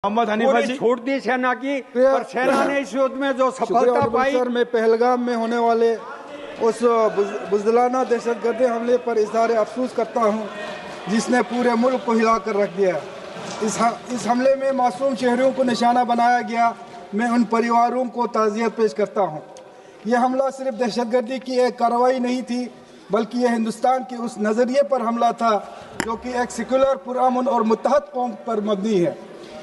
Mohammad Hanifa जी छोड़ दी सेना की और सेना ने इस युद्ध में जो सफलता पाई। सर, मैं पहलगाम में होने वाले उस बुज़दिलाना दहशतगर्दी हमले पर इज़हार अफसोस करता हूँ जिसने पूरे मुल्क को हिला कर रख दिया। इस हमले में मासूम शहरियों को निशाना बनाया गया। मैं उन परिवारों को ताज़ियत पेश करता हूँ। यह हमला सिर्फ दहशतगर्दी की एक कार्रवाई नहीं थी, बल्कि यह हिंदुस्तान के उस नज़रिए पर हमला था जो कि एक सेकुलर, पुरअमन और मुत्तहद कौम पर मबनी है।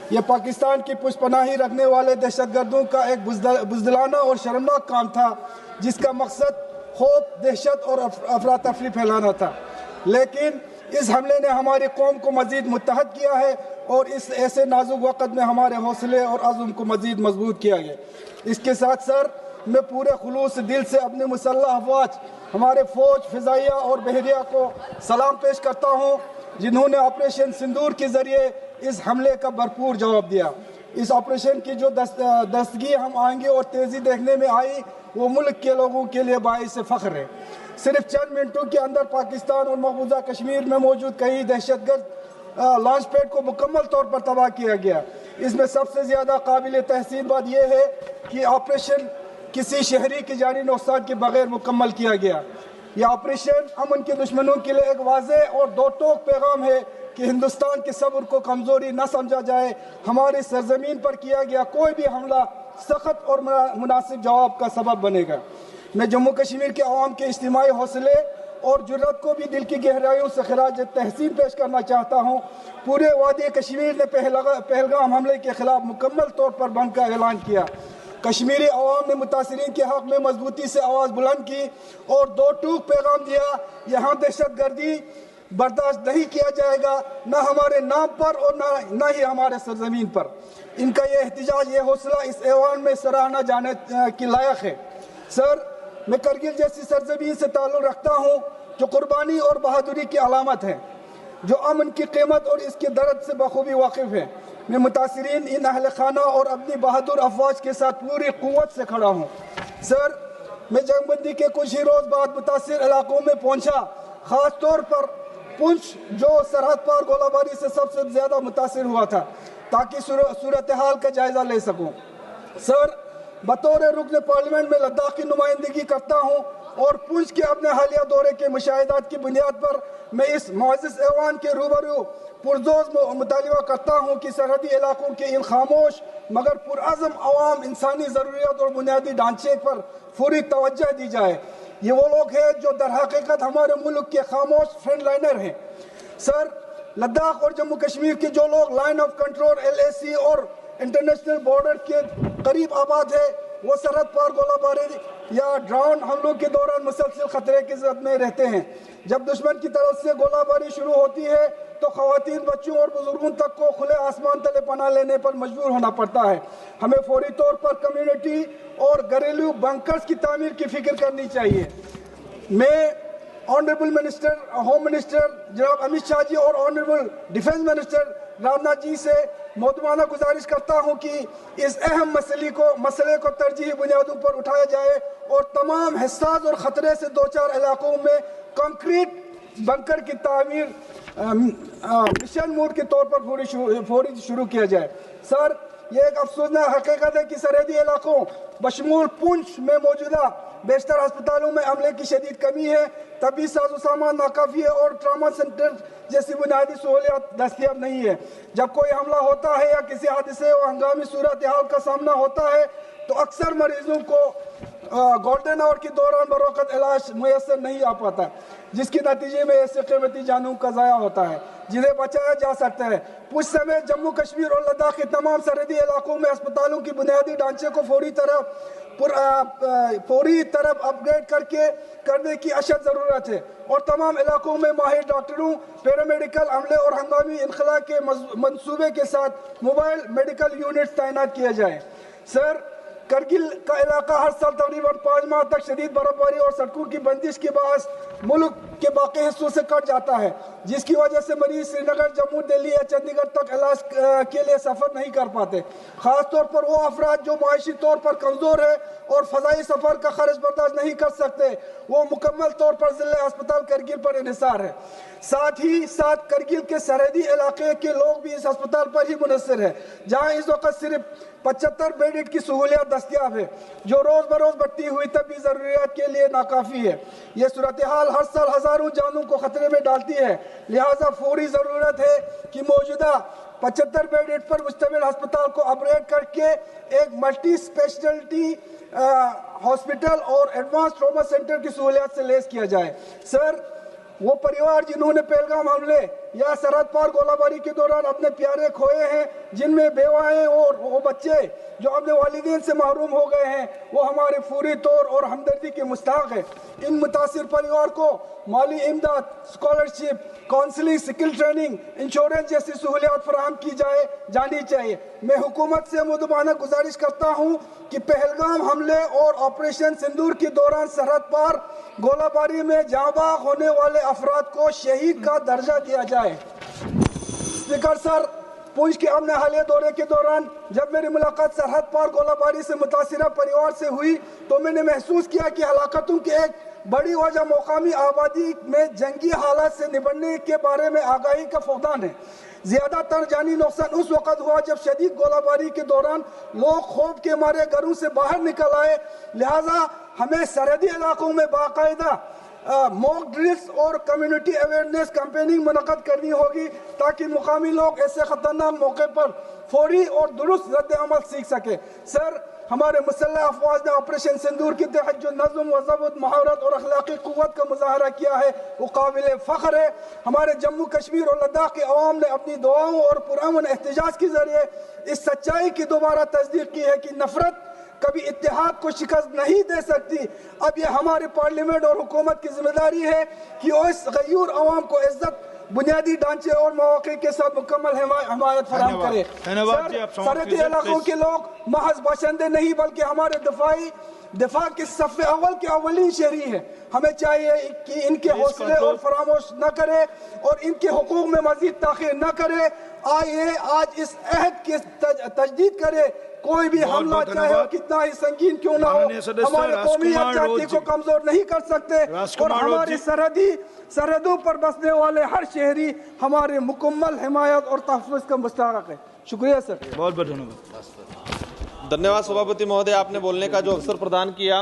यह पाकिस्तान की पुष्पनाही रखने वाले दहशतगर्दों का एक बुज़दिलाना और शर्मनाक काम था, जिसका मकसद खौफ, दहशत और अफरा तफरी फैलाना था। लेकिन इस हमले ने हमारी कौम को मज़ीद मुत्तहद किया है और इस ऐसे नाजुक वक़्त में हमारे हौसले और अज़्म को मज़ीद मजबूत किया गया। इसके साथ सर, मैं पूरे खुलूस दिल से अपने मुसल्लह अफवाज, हमारे फ़ौज, फ़िज़ाइया और बहरिया को सलाम पेश करता हूँ, जिन्होंने ऑपरेशन सिंदूर के ज़रिए इस हमले का भरपूर जवाब दिया। इस ऑपरेशन की जो दस्तगी हम आएंगे और तेज़ी देखने में आई, वो मुल्क के लोगों के लिए बाइस फ़ख्र है। सिर्फ चंद मिनटों के अंदर पाकिस्तान और मकबूजा कश्मीर में मौजूद कई दहशतगर्द लॉन्च पैड को मुकम्मल तौर पर तबाह किया गया। इसमें सबसे ज़्यादा काबिल तहसीन बात यह है कि ऑपरेशन किसी शहरी की जानी नुकसान के बगैर मुकम्मल किया गया। यह ऑपरेशन अमन के दुश्मनों के लिए एक वाज़ेह और दो टोक पैगाम है कि हिंदुस्तान के सब्र को कमज़ोरी न समझा जाए। हमारी सरजमीन पर किया गया कोई भी हमला सख्त और मुनासिब जवाब का सबब बनेगा। मैं जम्मू कश्मीर के अवाम के इज्तिमाई हौसले और जुर्रत को भी दिल की गहराइयों से खराज तहसीन पेश करना चाहता हूँ। पूरे वादी कश्मीर ने पहलगाम हमले के खिलाफ मुकम्मल तौर पर बंद का ऐलान किया। कश्मीरी अवाम ने मुतासरीन के हक़ में मजबूती से आवाज़ बुलंद की और दो टूक पैगाम दिया, यहाँ दहशतगर्दी बर्दाश्त नहीं किया जाएगा, न हमारे नाम पर और न ही हमारे सरजमीन पर। इनका ये एहतजाज, ये हौसला इस ऐवान में सराहना जाने की लायक है। सर, मैं करगिल जैसी सरजमीन से ताल्लुक़ रखता हूँ जो कुर्बानी और बहादुरी की अलामत है, जो अमन की कीमत और इसके दर्द से बखूबी वाकिफ़ है। मैं मुतासरीन, इन अहल खाना और अपनी बहादुर अफवाज के साथ पूरी क़ुव्वत से खड़ा हूँ। सर, मैं जंगबंदी के कुछ ही रोज़ बाद मुतासिर इलाकों में पहुँचा, ख़ास तौर पर पुंछ जो सरहद पार गोलाबारी से सबसे ज़्यादा मुतासिर हुआ था, ताकि सूरत हाल का जायज़ा ले सकूँ। सर, बतौर रुकन पार्लियामेंट में लद्दाख की नुमाइंदगी करता हूँ और पुंछ के अपने हालिया दौरे के मुशाहिदात की बुनियाद पर मैं इस मुअज़्ज़ज़ ऐवान के रूबरू पुरजोश मुतालिबा करता हूँ कि सरहदी इलाकों के इन खामोश मगर पुरअज़म अवाम इंसानी ज़रूरियात और बुनियादी ढांचे पर फौरी तवज्जो दी जाए। ये वो लोग हैं जो दर हकीकत हमारे मुल्क के खामोश फ्रंट लाइनर हैं। सर, लद्दाख और जम्मू कश्मीर के जो लोग लाइन ऑफ कंट्रोल, LAC और इंटरनेशनल बॉर्डर के करीब आबाद है, वो सरहद पार गोलाबारी या ड्रोन हमलों के दौरान मुसलसल खतरे की ज़द में रहते हैं। जब दुश्मन की तरफ से गोलाबारी शुरू होती है तो ख़वातीन, बच्चों और बुजुर्गों तक को खुले आसमान तले पनाह लेने पर मजबूर होना पड़ता है। हमें फौरी तौर पर कम्युनिटी और घरेलू बंकर्स की तामीर की फ़िक्र करनी चाहिए। मैं ऑनरेबल मिनिस्टर, होम मिनिस्टर जनाब अमित शाह जी और honourable defence minister Rajnath ji से मोदमाना गुजारिश करता हूं कि इस अहम मसले को तरजीही बुनियादों पर उठाया जाए और तमाम हिस्सास और ख़तरे से दो चार इलाकों में कंक्रीट बंकर की तामीर मिशन मोड के तौर पर फौरी शुरू किया जाए। सर, ये एक अफसोसनाक हकीकत है कि सरहदी इलाकों बशमूल पुंछ में मौजूदा बेशतर अस्पतालों में अमले की शदीद कमी है, तबी साजो सामान नाकाफ़ी है और ट्रामा सेंटर जैसी बुनियादी सहूलियात दस्तियाब नहीं है। जब कोई हमला होता है या किसी हादसे और हंगामी सूरत हाल का सामना होता है तो अक्सर मरीजों को गोल्डन आवर के दौरान बरोकत इलाज मुयसर नहीं आ पाता, जिसके नतीजे में ऐसे कीमती जानों का ज़ाया होता है जिन्हें बचाया जा सकता है। कुछ समय जम्मू कश्मीर और लद्दाख के तमाम सरहदी इलाकों में अस्पतालों की बुनियादी ढांचे को फौरी तरफ अपग्रेड करने की अशद ज़रूरत है और तमाम इलाकों में माहिर डॉक्टरों, पैरामेडिकल अमले और हंगामी इनखला के मंसूबे के साथ मोबाइल मेडिकल यूनिट्स तैनात किए जाए। सर, करगिल का इलाका हर साल तकरीबन 5 माह तक शदीद बर्फबारी और सड़कों की बंदिश के बायस मुल्क کے باقی حصوں سے کٹ جاتا ہے، جس کی وجہ سے مریض سری نگر، جموں، دلی یا چندی گڑھ تک علاج کے لیے سفر نہیں کر پاتے۔ خاص طور پر وہ افراد جو معاشی طور پر کمزور ہیں اور فضائی سفر کا خرچ برداشت نہیں کر سکتے، وہ مکمل طور پر ضلع ہسپتال کرگل پر انحصار ہے۔ ساتھ ہی ساتھ کرگل کے سرحدی علاقے کے لوگ بھی اس ہسپتال پر ہی منحصر ہیں، جہاں اس وقت صرف 75 بیڈ کی سہولیات دستیاب ہے، جو روز بروز بڑھتی ہوئی طبی ضروریات کے لیے ناکافی ہے۔ یہ صورتحال ہر سال ہزاروں جانوں کو خطرے میں ڈالتی ہے، لہٰذا فوری ضرورت ہے کہ موجودہ 75 بیڈ پر مشتمل ہسپتال کو اپ گریڈ کر کے ایک ملٹی اسپیشلٹی ہاسپٹل اور ایڈوانس ٹراما سینٹر کی سہولیات سے لیس کیا جائے۔ سر، وہ پریوار جنہوں نے پہلگام حملے یا سرحد پار گولہ باری کے دوران اپنے پیارے کھوئے ہیں، جن میں بیوائیں اور وہ بچے جو اپنے والدین سے محروم ہو گئے ہیں، وہ ہمارے فوری طور اور ہمدردی کے مستحق ہیں۔ ان متاثر پریوار کو مالی امداد، اسکالرشپ، کاؤنسلنگ، سکل ٹریننگ، انشورنس جیسی سہولیات فراہم کی جانی چاہیے۔ میں حکومت سے مدبانہ گزارش کرتا ہوں کہ پہلگام حملے اور آپریشن سندور کے دوران سرحد پار گولہ باری میں جاں بحق ہونے والے افراد کو شہید کا درجہ دیا جائے۔ اسپیکر سر، پونچھ کے امن حالیہ دورے کے دوران جب میری ملاقات سرحد پار گولہ باری سے متاثرہ پریوار سے ہوئی تو میں نے محسوس کیا کہ ہلاکتوں کی ایک بڑی وجہ مقامی آبادی میں جنگی حالات سے نبٹنے کے بارے میں آگاہی کا فقدان ہے۔ زیادہ تر جانی نقصان اس وقت ہوا جب شدید گولہ باری کے دوران لوگ خوف کے مارے گھروں سے باہر نکل آئے، لہٰذا ہمیں سرحدی علاقوں میں باقاعدہ موک ڈرلز اور کمیونٹی اویئرنیس کیمپیننگ منعقد کرنی ہوگی تاکہ مقامی لوگ ایسے خطرناک موقع پر فوری اور درست رد عمل سیکھ سکے۔ سر، ہمارے مسلح افواج نے آپریشن سندور کے تحت جو نظم و ضبط، مہارت اور اخلاقی قوت کا مظاہرہ کیا ہے وہ قابل فخر ہے۔ ہمارے جموں کشمیر اور لداخ کے عوام نے اپنی دعاؤں اور پرامن احتجاج کے ذریعے اس سچائی کی دوبارہ تصدیق کی ہے کہ نفرت کبھی اتحاد کو شکست نہیں دے سکتی۔ اب یہ ہماری پارلیمنٹ اور حکومت کی ذمہ داری ہے کہ وہ اس غیور عوام کو عزت، بنیادی ڈھانچے اور مواقع کے ساتھ مکمل حمایت فراہم کرے۔ سرحدی علاقوں کے لوگ محض باشندے نہیں بلکہ ہمارے دفاع کے صف اول کے اولین شہری ہیں۔ ہمیں چاہیے کہ ان کے حوصلے اور فراموش نہ کرے اور ان کے حقوق میں مزید تاخیر نہ کرے۔ آئیے آج اس عہد کی تجدید کرے، کوئی بھی حملہ چاہے وہ کتنا ہی سنگین کیوں نہ ہو ہمارے قومی یکجہتی کو کمزور نہیں کر سکتے، اور ہماری سرحدوں پر بسنے والے ہر شہری ہمارے مکمل حمایت اور تحفظ کا مستحق ہے۔ شکریہ سر۔ بہت بہت دھنیہ واد۔ دھنیہ واد سبھاپتی مہودے، آپ نے بولنے کا جو اوسر پردان کیا۔